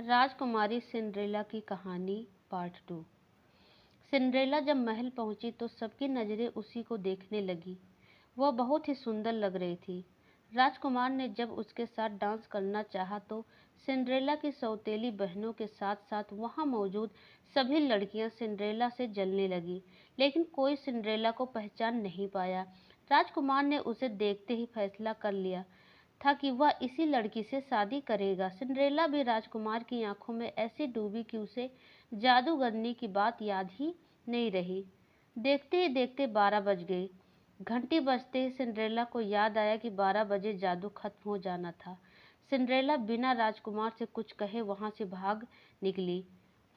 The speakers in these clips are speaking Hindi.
राजकुमारी सिंड्रेला की कहानी पार्ट 2। सिंड्रेला जब महल पहुंची तो सबकी नजरें उसी को देखने लगी। वह बहुत ही सुंदर लग रही थी। राजकुमार ने जब उसके साथ डांस करना चाहा तो सिंड्रेला की सौतेली बहनों के साथ साथ वहां मौजूद सभी लड़कियां सिंड्रेला से जलने लगी, लेकिन कोई सिंड्रेला को पहचान नहीं पाया। राजकुमार ने उसे देखते ही फैसला कर लिया था कि वह इसी लड़की से शादी करेगा। सिंड्रेला भी राजकुमार की आंखों में ऐसी डूबी कि उसे जादूगरनी की बात याद ही नहीं रही। देखते ही देखते 12 बज गए। घंटी बजते ही सिंड्रेला को याद आया कि 12 बजे जादू खत्म हो जाना था। सिंड्रेला बिना राजकुमार से कुछ कहे वहां से भाग निकली।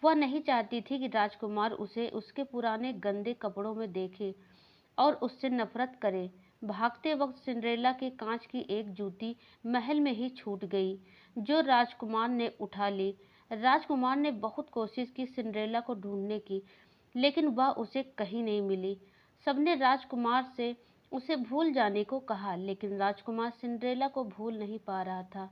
वह नहीं चाहती थी कि राजकुमार उसे उसके पुराने गंदे कपड़ों में देखे और उससे नफरत करे। भागते वक्त सिंड्रेला के कांच की एक जूती महल में ही छूट गई, जो राजकुमार ने उठा ली। राजकुमार ने बहुत कोशिश की सिंड्रेला को ढूंढने की, लेकिन वह उसे कहीं नहीं मिली। सबने राजकुमार से उसे भूल जाने को कहा, लेकिन राजकुमार सिंड्रेला को भूल नहीं पा रहा था।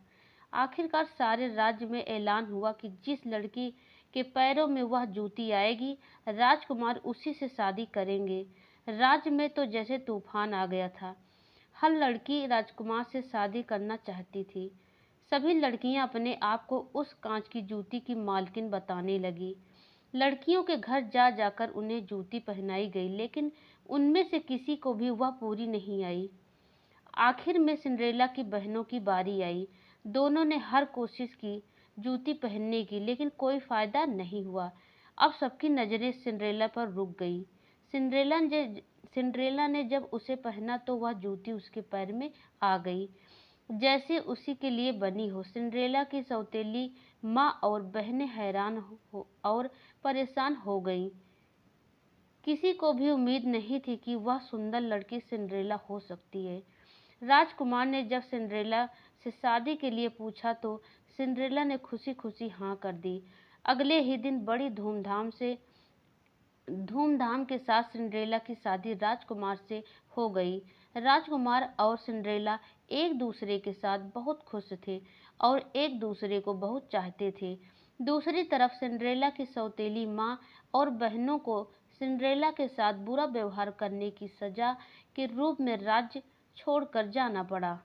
आखिरकार सारे राज्य में ऐलान हुआ कि जिस लड़की के पैरों में वह जूती आएगी, राजकुमार उसी से शादी करेंगे। राज्य में तो जैसे तूफान आ गया था। हर लड़की राजकुमार से शादी करना चाहती थी। सभी लड़कियां अपने आप को उस कांच की जूती की मालकिन बताने लगी। लड़कियों के घर जा जाकर उन्हें जूती पहनाई गई, लेकिन उनमें से किसी को भी वह पूरी नहीं आई। आखिर में सिंड्रेला की बहनों की बारी आई। दोनों ने हर कोशिश की जूती पहनने की, लेकिन कोई फायदा नहीं हुआ। अब सबकी नजरें सिंड्रेला पर रुक गई। सिंड्रेला ने जब उसे पहना तो वह जूती उसके पैर में आ गई, जैसे उसी के लिए बनी हो। सिंड्रेला की सौतेली माँ और बहनें हैरान हो और परेशान हो गईं। किसी को भी उम्मीद नहीं थी कि वह सुंदर लड़की सिंड्रेला हो सकती है। राजकुमार ने जब सिंड्रेला से शादी के लिए पूछा तो सिंड्रेला ने खुशी खुशी हाँ कर दी। अगले ही दिन बड़ी धूमधाम के साथ सिंड्रेला की शादी राजकुमार से हो गई। राजकुमार और सिंड्रेला एक दूसरे के साथ बहुत खुश थे और एक दूसरे को बहुत चाहते थे। दूसरी तरफ सिंड्रेला की सौतेली माँ और बहनों को सिंड्रेला के साथ बुरा व्यवहार करने की सजा के रूप में राज्य छोड़कर जाना पड़ा।